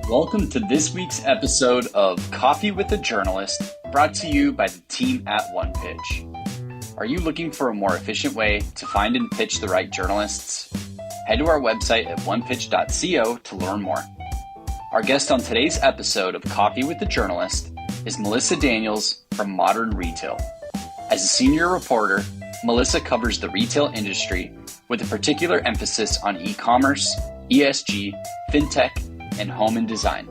Welcome to this week's episode of Coffee with a Journalist, brought to you by the team at OnePitch. Are you looking for a more efficient way to find and pitch the right journalists? Head to our website at onepitch.co to learn more. Our guest on today's episode of Coffee with a Journalist is Melissa Daniels from Modern Retail. As a senior reporter, Melissa covers the retail industry with a particular emphasis on e-commerce, ESG, fintech, and home and design.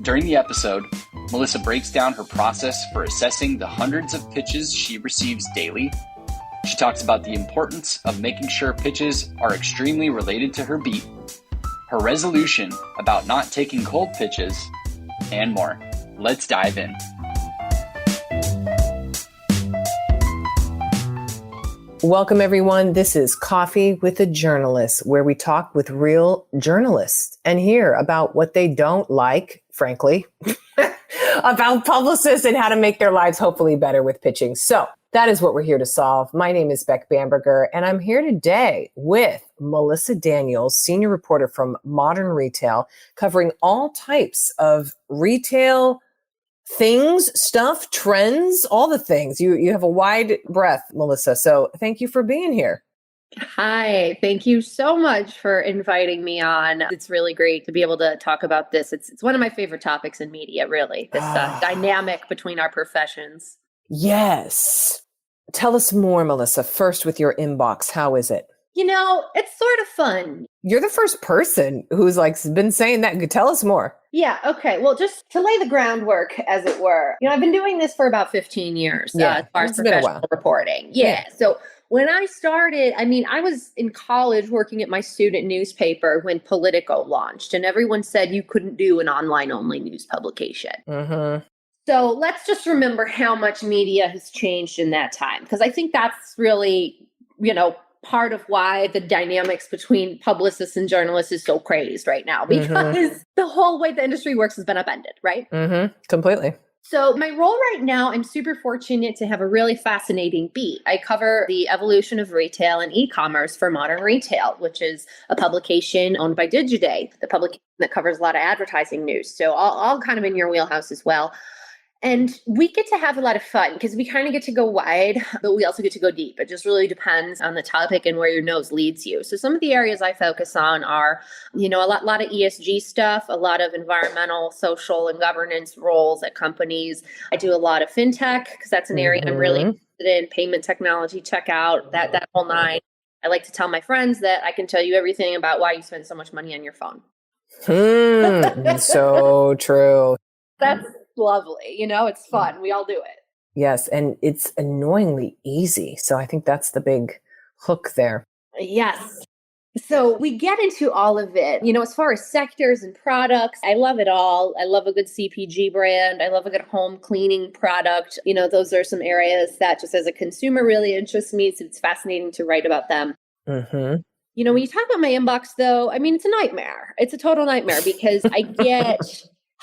During the episode, Melissa breaks down her process for assessing the hundreds of pitches she receives daily. She talks about the importance of making sure pitches are extremely related to her beat, her resolution about not taking cold pitches, and more. Let's dive in. Welcome, everyone. This is Coffee with a Journalist, where we talk with real journalists and hear about what they don't like, frankly, about publicists and how to make their lives hopefully better with pitching. So that is what we're here to solve. My name is Beck Bamberger, and I'm here today with Melissa Daniels, senior reporter from Modern Retail, covering all types of retail things, stuff, trends, all the things. You have a wide breadth, Melissa. So thank you for being here. Hi, thank you so much for inviting me on. It's really great to be able to talk about this. It's one of my favorite topics in media, really, this dynamic between our professions. Yes. Tell us more, Melissa. First, with your inbox, how is it? You know, it's sort of fun. You're the first person who's been saying that. Tell us more. Yeah. Okay. Well, just to lay the groundwork, as it were, I've been doing this for about 15 years as far as professional reporting. Yeah. So when I started, I was in college working at my student newspaper when Politico launched, and everyone said you couldn't do an online-only news publication. Mm-hmm. So let's just remember how much media has changed in that time, because I think that's really, part of why the dynamics between publicists and journalists is so crazed right now, because the whole way the industry works has been upended, right? Mm-hmm. Completely. So my role right now, I'm super fortunate to have a really fascinating beat. I cover the evolution of retail and e-commerce for Modern Retail, which is a publication owned by Digiday, the publication that covers a lot of advertising news. So all kind of in your wheelhouse as well. And we get to have a lot of fun because we kind of get to go wide, but we also get to go deep. It just really depends on the topic and where your nose leads you. So some of the areas I focus on are, a lot of ESG stuff, a lot of environmental, social, and governance roles at companies. I do a lot of fintech because that's an area I'm really interested in, payment technology, checkout, that whole nine. I like to tell my friends that I can tell you everything about why you spend so much money on your phone. So true. That's lovely. It's fun. We all do it. Yes. And it's annoyingly easy. So I think that's the big hook there. Yes. So we get into all of it, as far as sectors and products. I love it all. I love a good CPG brand. I love a good home cleaning product. Those are some areas that just as a consumer really interests me. So it's fascinating to write about them. Mm-hmm. When you talk about my inbox, though, it's a nightmare. It's a total nightmare because I get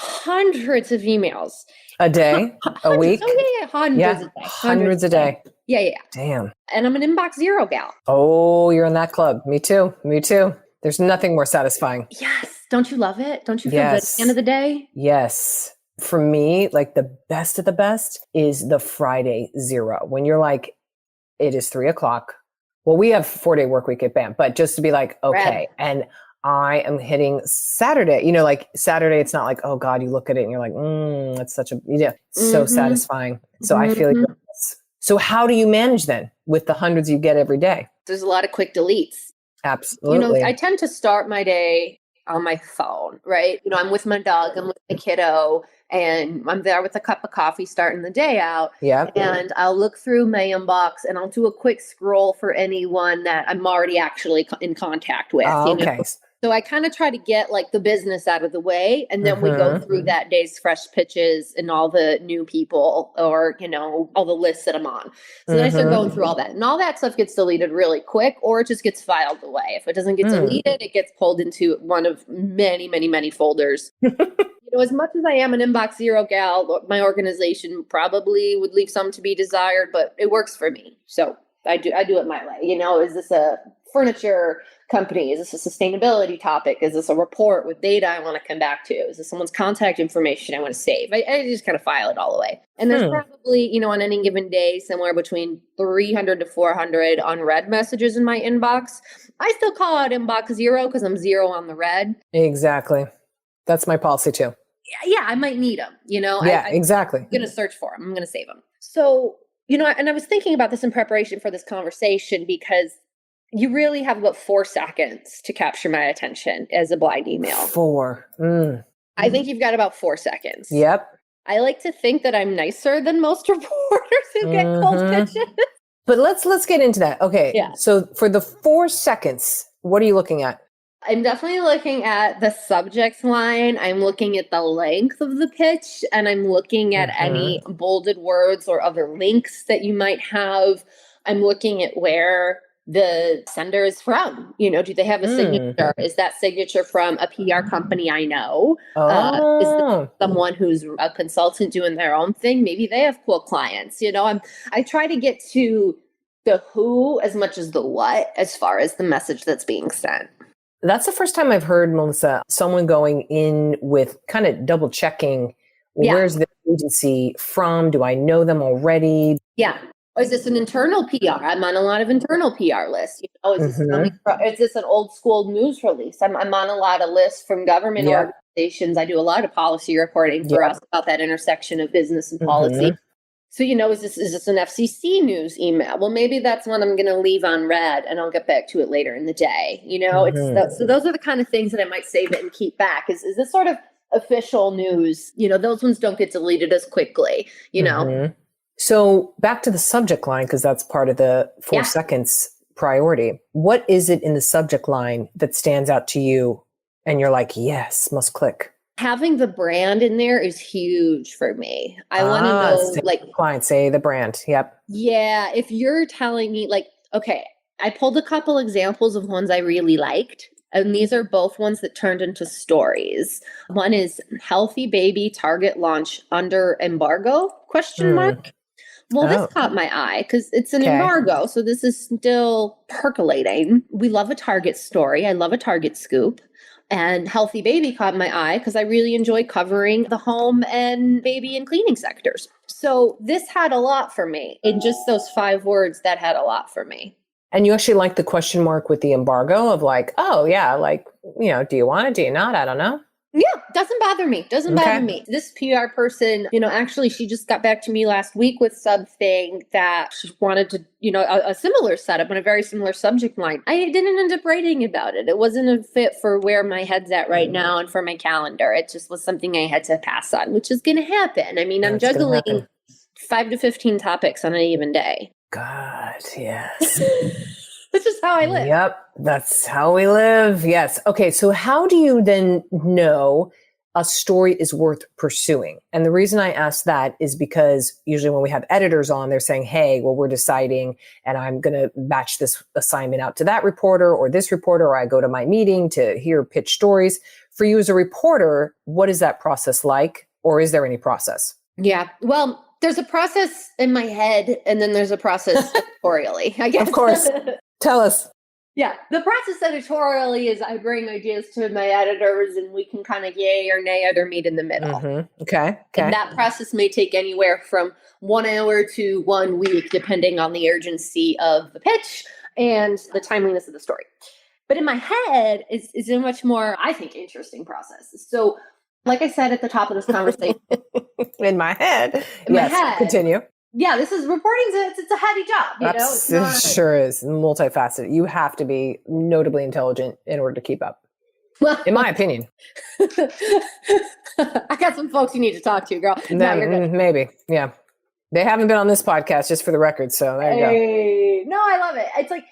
hundreds of emails. A day? A week? Oh, yeah, hundreds a day. Hundreds a day. Yeah. Damn. And I'm an inbox zero gal. Oh, you're in that club. Me too. There's nothing more satisfying. Yes. Don't you love it? Don't you feel good at the end of the day? Yes. For me, the best of the best is the Friday zero. When you're it is 3:00. Well, we have 4-day work week at BAM, but just to be okay. Red. And I am hitting Saturday, Saturday, it's not oh God, you look at it and you're it's such a, so satisfying. So I feel so how do you manage then with the hundreds you get every day? There's a lot of quick deletes. Absolutely. I tend to start my day on my phone, right? I'm with my dog, I'm with my kiddo, and I'm there with a cup of coffee starting the day out. Yeah. And I'll look through my inbox and I'll do a quick scroll for anyone that I'm already actually in contact with. Okay. So I kind of try to get the business out of the way, and then we go through that day's fresh pitches and all the new people or, all the lists that I'm on. So then I start going through all that, and all that stuff gets deleted really quick, or it just gets filed away. If it doesn't get deleted, it gets pulled into one of many, many, many folders. As much as I am an inbox zero gal, my organization probably would leave some to be desired, but it works for me. So I do it my way. Is this a furniture company? Is this a sustainability topic? Is this a report with data I want to come back to? Is this someone's contact information I want to save? I just kind of file it all away. And there's probably, on any given day, somewhere between 300 to 400 unread messages in my inbox. I still call out inbox zero because I'm zero on the red. Exactly. That's my policy too. Yeah, I might need them, Exactly. I'm going to search for them. I'm going to save them. So, and I was thinking about this in preparation for this conversation because you really have about 4 seconds to capture my attention as a blind email. 4. I think you've got about 4 seconds. Yep. I like to think that I'm nicer than most reporters who get cold pitches. But let's get into that. Okay. Yeah. So for the 4 seconds, what are you looking at? I'm definitely looking at the subject line. I'm looking at the length of the pitch, and I'm looking at any bolded words or other links that you might have. I'm looking at where the sender is from. Do they have a signature? Is that signature from a PR company I know? Is this someone who's a consultant doing their own thing? Maybe they have cool clients. I try to get to the who as much as the what as far as the message that's being sent. That's the first time I've heard, Melissa, someone going in with kind of double checking, where's the agency from? Do I know them already? Yeah. Or is this an internal PR? I'm on a lot of internal PR lists. Is this an old school news release? I'm on a lot of lists from government organizations. I do a lot of policy reporting for us about that intersection of business and policy. So, is this an FCC news email? Well, maybe that's one I'm going to leave on read and I'll get back to it later in the day. So those are the kind of things that I might save it and keep back. Is this sort of official news? Those ones don't get deleted as quickly, So back to the subject line, because that's part of the 4 seconds priority. What is it in the subject line that stands out to you and you're like, yes, must click? Having the brand in there is huge for me. I want to know, client, say the brand. Yep. Yeah. If you're telling me okay, I pulled a couple examples of ones I really liked. And these are both ones that turned into stories. One is healthy baby Target launch under embargo ? Well, this caught my eye because it's an embargo. So this is still percolating. We love a Target story. I love a Target scoop. And healthy baby caught my eye because I really enjoy covering the home and baby and cleaning sectors. So this had a lot for me. In just those 5 words, that had a lot for me. And you actually like the question mark with the embargo of do you want it? Do you not? I don't know. Yeah, doesn't bother me. Bother me. This PR person, actually, she just got back to me last week with something that she wanted to, a similar setup and a very similar subject line. I didn't end up writing about it. It wasn't a fit for where my head's at right now and for my calendar. It just was something I had to pass on, which is going to happen. I mean, I'm juggling 5 to 15 topics on any given day. God, yes. This is how I live. Yep, that's how we live. Yes. Okay, so how do you then know a story is worth pursuing? And the reason I ask that is because usually when we have editors on, they're saying, hey, well, we're deciding and I'm going to batch this assignment out to that reporter or this reporter, or I go to my meeting to hear pitch stories. For you as a reporter, what is that process like? Or is there any process? Yeah, well, there's a process in my head and then there's a process editorially, I guess. Of course. Tell us. Yeah. The process editorially is I bring ideas to my editors and we can kind of yay or nay either meet in the middle. Okay. And that process may take anywhere from 1 hour to 1 week, depending on the urgency of the pitch and the timeliness of the story. But in my head is a much more, I think, interesting process. So like I said at the top of this conversation. In my head. My head. Continue. Yeah, this is reporting. It's a heavy job. It sure is multifaceted. You have to be notably intelligent in order to keep up. Well, in my opinion. I got some folks you need to talk to, girl. No, you're good. Maybe. Yeah. They haven't been on this podcast, just for the record. So there you go. No, I love it. It's like,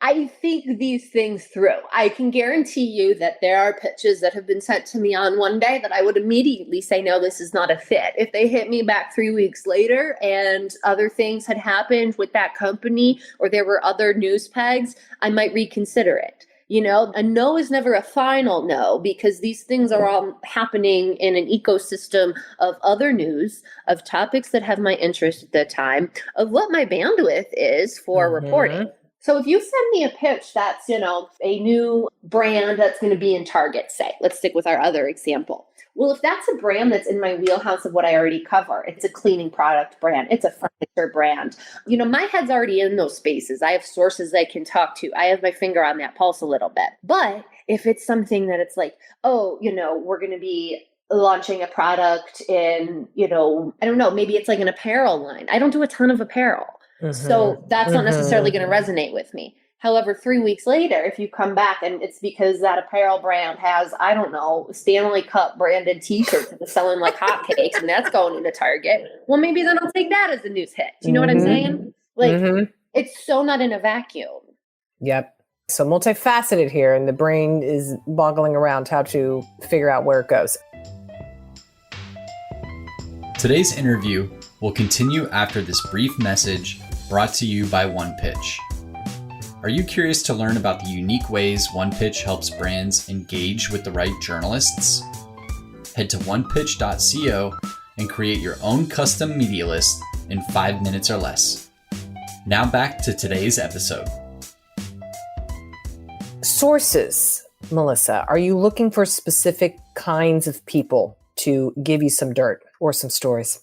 I think these things through. I can guarantee you that there are pitches that have been sent to me on one day that I would immediately say, no, this is not a fit. If they hit me back 3 weeks later and other things had happened with that company or there were other news pegs, I might reconsider it. A no is never a final no because these things are all happening in an ecosystem of other news, of topics that have my interest at the time, of what my bandwidth is for reporting. So if you send me a pitch that's, a new brand that's going to be in Target, say, let's stick with our other example. Well, if that's a brand that's in my wheelhouse of what I already cover, it's a cleaning product brand, it's a furniture brand, my head's already in those spaces. I have sources I can talk to. I have my finger on that pulse a little bit. But if it's something that it's like, we're going to be launching a product in, I don't know, maybe it's like an apparel line. I don't do a ton of apparel. So that's not necessarily going to resonate with me. However, 3 weeks later, if you come back and it's because that apparel brand has, I don't know, Stanley Cup branded t-shirts that are selling like hotcakes and that's going into Target, well, maybe then I'll take that as a news hit. Do you know what I'm saying? Like, it's so not in a vacuum. Yep. So multifaceted here, and the brain is boggling around how to figure out where it goes. Today's interview will continue after this brief message brought to you by OnePitch. Are you curious to learn about the unique ways OnePitch helps brands engage with the right journalists? Head to onepitch.co and create your own custom media list in 5 minutes or less. Now back to today's episode. Sources, Melissa, are you looking for specific kinds of people to give you some dirt or some stories?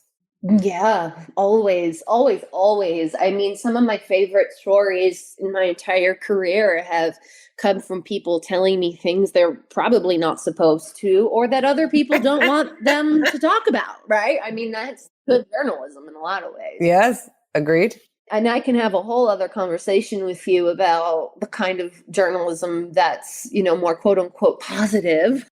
Yeah, always, always, always. I mean, some of my favorite stories in my entire career have come from people telling me things they're probably not supposed to, or that other people don't want them to talk about, right? I mean, that's good journalism in a lot of ways. Yes, agreed. And I can have a whole other conversation with you about the kind of journalism that's, more quote unquote positive.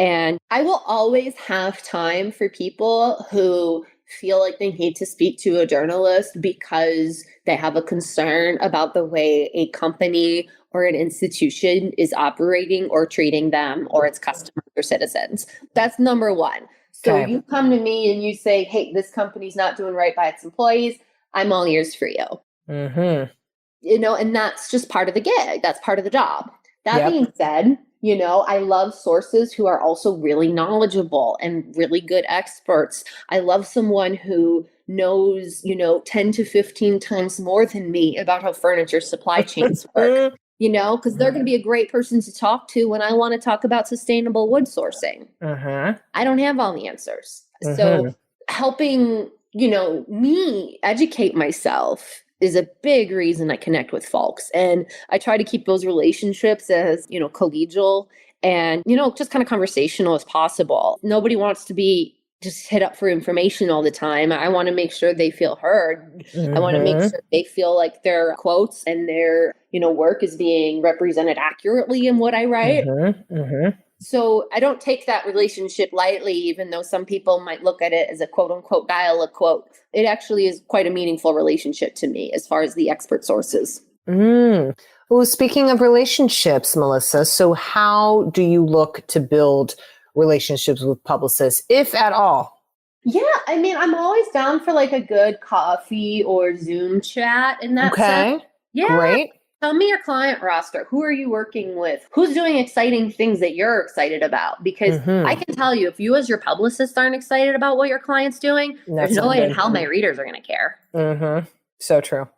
And I will always have time for people who feel like they need to speak to a journalist because they have a concern about the way a company or an institution is operating or treating them or its customers or citizens. That's number one. So you come to me and you say, hey, this company's not doing right by its employees. I'm all ears for you. And that's just part of the gig. That's part of the job. That being said, I love sources who are also really knowledgeable and really good experts. I love someone who knows, 10 to 15 times more than me about how furniture supply chains work, because they're going to be a great person to talk to when I want to talk about sustainable wood sourcing. I don't have all the answers. So helping, me educate myself is a big reason I connect with folks. And I try to keep those relationships as, collegial and, just kind of conversational as possible. Nobody wants to be just hit up for information all the time. I want to make sure they feel heard. I want to make sure they feel like their quotes and their, work is being represented accurately in what I write. So I don't take that relationship lightly, even though some people might look at it as a quote unquote dial a quote. It actually is quite a meaningful relationship to me as far as the expert sources. Well, speaking of relationships, Melissa, so how do you look to build relationships with publicists, if at all? Yeah, I mean, I'm always down for like a good coffee or Zoom chat in that sense. Yeah. Great. Tell me your client roster. Who are you working with? Who's doing exciting things that you're excited about? Because I can tell you, if you as your publicist aren't excited about what your client's doing, there's no way in hell my readers are going to care. So true.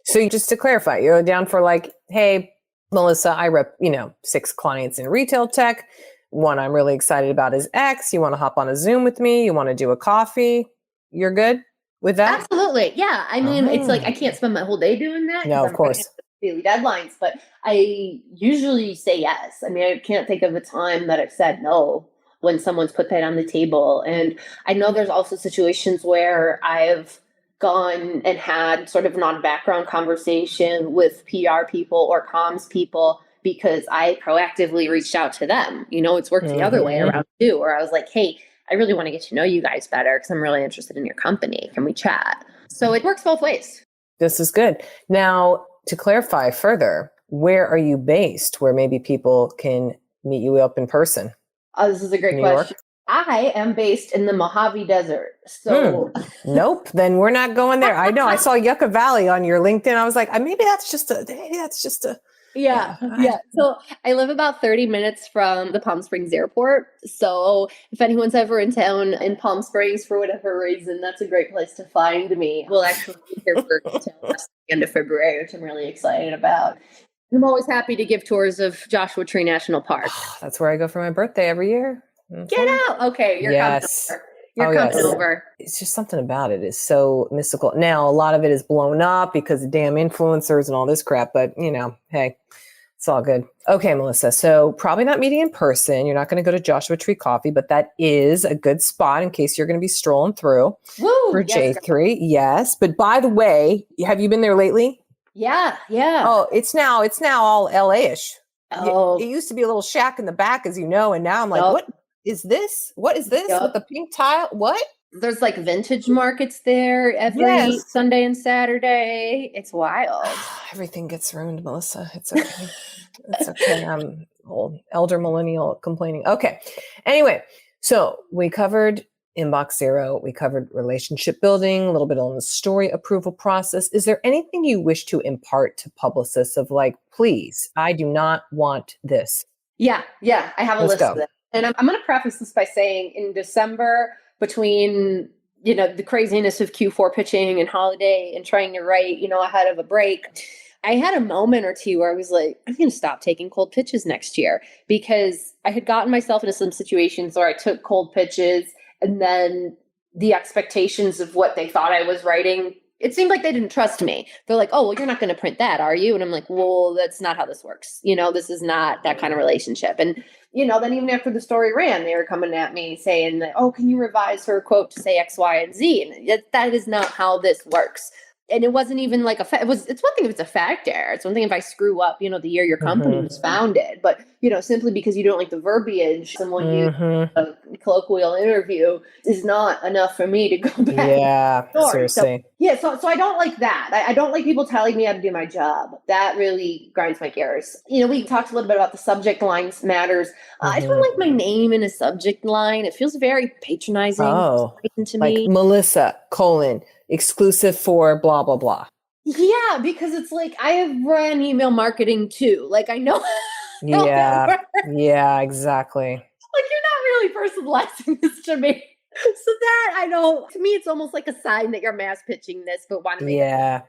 So just to clarify, you're down for like, hey, Melissa, I rep, 6 clients in retail tech. One I'm really excited about is X. You want to hop on a Zoom with me? You want to do a coffee? You're good with that? Absolutely. Yeah. I mean, it's like, I can't spend my whole day doing that. No, of course. Daily deadlines, but I usually say yes. I mean, I can't think of a time that I've said no when someone's put that on the table. And I know there's also situations where I've gone and had sort of non-background conversation with PR people or comms people because I proactively reached out to them. It's worked the other way around too, where I was like, hey, I really want to get to know you guys better because I'm really interested in your company. Can we chat? So it works both ways. This is good. Now, to clarify further, where are you based where maybe people can meet you up in person? This is a great question. I am based in the Mojave Desert. So nope, then we're not going there. I know. I saw Yucca Valley on your LinkedIn. I was like, maybe that's just a Yeah. Yeah. So I live about 30 minutes from the Palm Springs airport. So if anyone's ever in town in Palm Springs for whatever reason, that's a great place to find me. We'll actually be here for until the end of February, which I'm really excited about. I'm always happy to give tours of Joshua Tree National Park. That's where I go for my birthday every year. Get out. Okay. You're coming over. You're coming over. It's just something about it is so mystical. Now, a lot of it is blown up because of damn influencers and all this crap, but hey, it's all good. Okay, Melissa. So probably not meeting in person. You're not going to go to Joshua Tree Coffee, but that is a good spot in case you're going to be strolling through for J3. Yes. But by the way, have you been there lately? Yeah. Oh, it's now all LA-ish. Oh, it used to be a little shack in the back, as you know, and now I'm like, what is this? What is this with the pink tile? What? There's like vintage markets there every Sunday and Saturday. It's wild. Everything gets ruined, Melissa. It's okay. It's okay. I'm old, elder millennial complaining. Okay. Anyway, so we covered inbox zero. We covered relationship building, a little bit on the story approval process. Is there anything you wish to impart to publicists of like, please, I do not want this? Yeah. I have a list of them. And I'm going to preface this by saying in December, between, the craziness of Q4 pitching and holiday and trying to write, ahead of a break, I had a moment or two where I was like, I'm going to stop taking cold pitches next year, because I had gotten myself into some situations where I took cold pitches and then the expectations of what they thought I was writing, it seemed like they didn't trust me. They're like, oh, well, you're not going to print that, are you? And I'm like, well, that's not how this works. This is not that kind of relationship. And, then even after the story ran, they were coming at me saying that, oh, can you revise her quote to say X, Y, and Z? And that is not how this works. And it wasn't even like it's one thing if it's a fact error. It's one thing if I screw up, the year your company was founded, but, simply because you don't like the verbiage someone used a colloquial interview is not enough for me to go back. Yeah, seriously. So I don't like that. I don't like people telling me how to do my job. That really grinds my gears. We talked a little bit about the subject lines matters. I don't like my name in a subject line. It feels very patronizing to me. Like Melissa, exclusive for blah, blah, blah. Yeah, because it's like, I have run email marketing too. Like, I know. Yeah, exactly. Like, you're not really personalizing this to me. So that to me, it's almost like a sign that you're mass pitching this, but want to make it.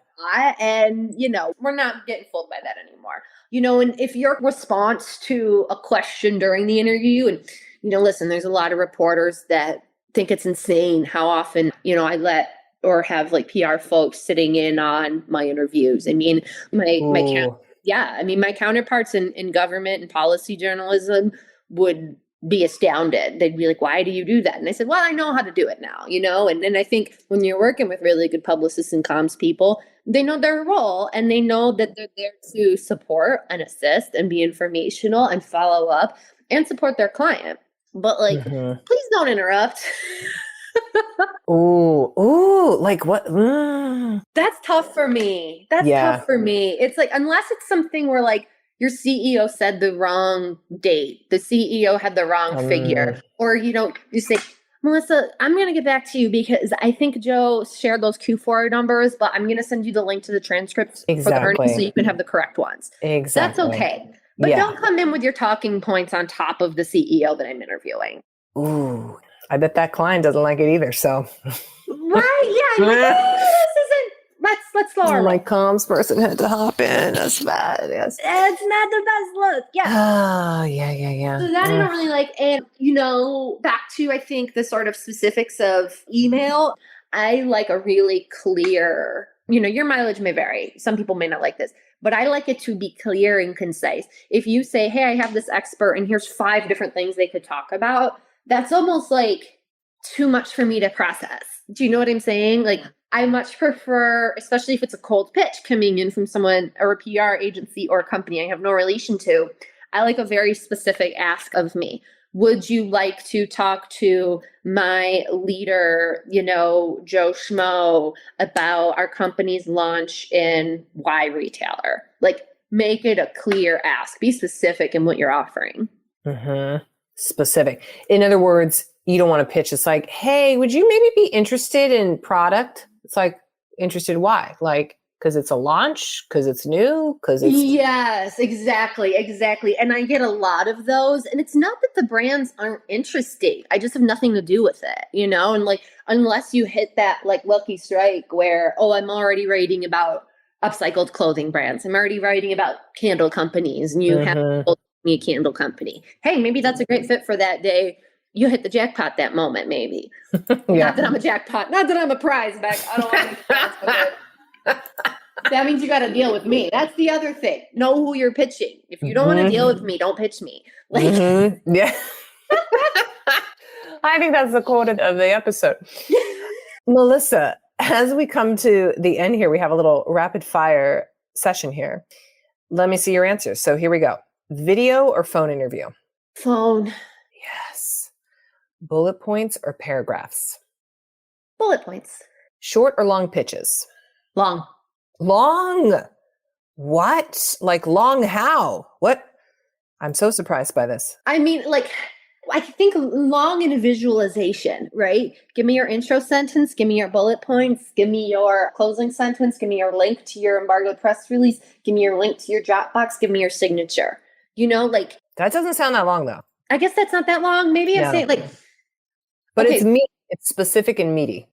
And, we're not getting fooled by that anymore. And if your response to a question during the interview, and, listen, there's a lot of reporters that think it's insane how often, I let or have like PR folks sitting in on my interviews. I mean, my counterparts in government and policy journalism would be astounded. They'd be like, why do you do that? And I said, well, I know how to do it now, and then I think when you're working with really good publicists and comms people, they know their role and they know that they're there to support and assist and be informational and follow up and support their client. But please don't interrupt. Like what? That's tough for me. Tough for me. It's like, unless it's something where like your CEO said the wrong date, the CEO had the wrong figure, or you say, Melissa, I'm going to get back to you because I think Joe shared those Q4 numbers, but I'm going to send you the link to the transcripts for the earnings so you can have the correct ones. Exactly. That's okay. But don't come in with your talking points on top of the CEO that I'm interviewing. Ooh, I bet that client doesn't like it either. So, right? Yeah. This isn't. Let's lower. My comms person had to hop in. That's bad. Yes. It's not the best look. Yeah. Oh, yeah. So that I don't really like. And back to I think the sort of specifics of email. I like a really clear. Your mileage may vary. Some people may not like this. But I like it to be clear and concise. If you say, hey, I have this expert and here's 5 different things they could talk about, that's almost like too much for me to process. Do you know what I'm saying? Like, I much prefer, especially if it's a cold pitch coming in from someone or a PR agency or a company I have no relation to, I like a very specific ask of me. Would you like to talk to my leader, Joe Schmo, about our company's launch in Y retailer? Like, make it a clear ask. Be specific in what you're offering. Specific. In other words, you don't want to pitch. It's like, hey, would you maybe be interested in product? It's like, interested why? Like, Because it's a launch? Because it's new? Because it's... Yes, exactly. And I get a lot of those. And it's not that the brands aren't interesting. I just have nothing to do with it, And like, unless you hit that like lucky strike where, I'm already writing about upcycled clothing brands. I'm already writing about candle companies, and you have me a candle company. Hey, maybe that's a great fit for that day. You hit the jackpot that moment, maybe. Not that I'm a jackpot. Not that I'm a prize, Beck. I don't want to be friends with it. That means you got to deal with me. That's the other thing. Know who you're pitching. If you don't want to deal with me, don't pitch me. Like, yeah. I think that's the quote of the episode. Melissa, as we come to the end here, we have a little rapid fire session here. Let me see your answers. So here we go. Video or phone interview? Phone. Yes. Bullet points or paragraphs? Bullet points. Short or long pitches? Long. Long? What? Like long how? What? I'm so surprised by this. I mean, like, I think long in a visualization, right? Give me your intro sentence. Give me your bullet points. Give me your closing sentence. Give me your link to your embargoed press release. Give me your link to your Dropbox. Give me your signature. Like... That doesn't sound that long, though. I guess that's not that long. Maybe I'm saying like... But okay. It's meaty. It's specific and meaty.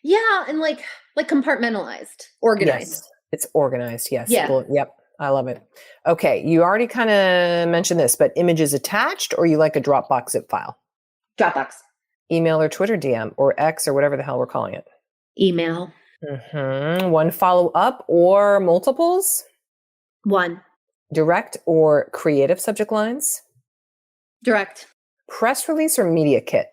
Yeah, and like compartmentalized, organized. Yes, it's organized. Yes. Yeah. Well, yep. I love it. Okay. You already kind of mentioned this, but images attached, or you like a Dropbox zip file? Dropbox. Email or Twitter DM or X or whatever the hell we're calling it? Email. One follow-up or multiples? One. Direct or creative subject lines? Direct. Press release or media kit?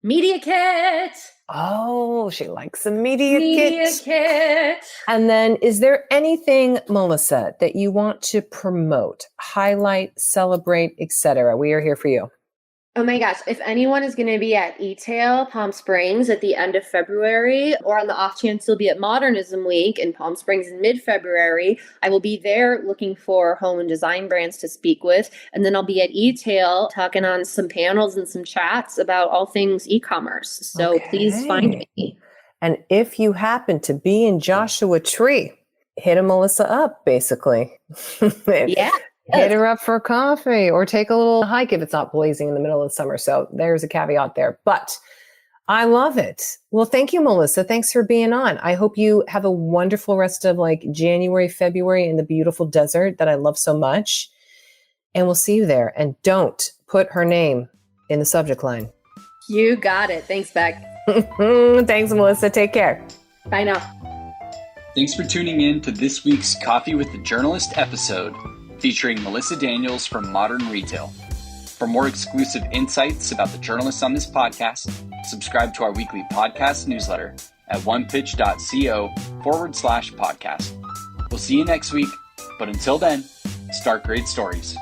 Media kit. Oh, she likes a media kit. And then is there anything, Melissa, that you want to promote, highlight, celebrate, etc.? We are here for you. Oh my gosh. If anyone is going to be at E-Tail Palm Springs at the end of February, or on the off chance you'll be at Modernism Week in Palm Springs in mid-February, I will be there looking for home and design brands to speak with. And then I'll be at E-Tail talking on some panels and some chats about all things e-commerce. So Please find me. And if you happen to be in Joshua Tree, hit a Melissa up, basically. Yeah. Hit her up for coffee or take a little hike if it's not blazing in the middle of the summer. So there's a caveat there. But I love it. Well, thank you, Melissa. Thanks for being on. I hope you have a wonderful rest of like January, February in the beautiful desert that I love so much. And we'll see you there. And don't put her name in the subject line. You got it. Thanks, Beck. Thanks, Melissa. Take care. Bye now. Thanks for tuning in to this week's Coffee with the Journalist episode, featuring Melissa Daniels from Modern Retail. For more exclusive insights about the journalists on this podcast, subscribe to our weekly podcast newsletter at onepitch.co/podcast. We'll see you next week, but until then, start great stories.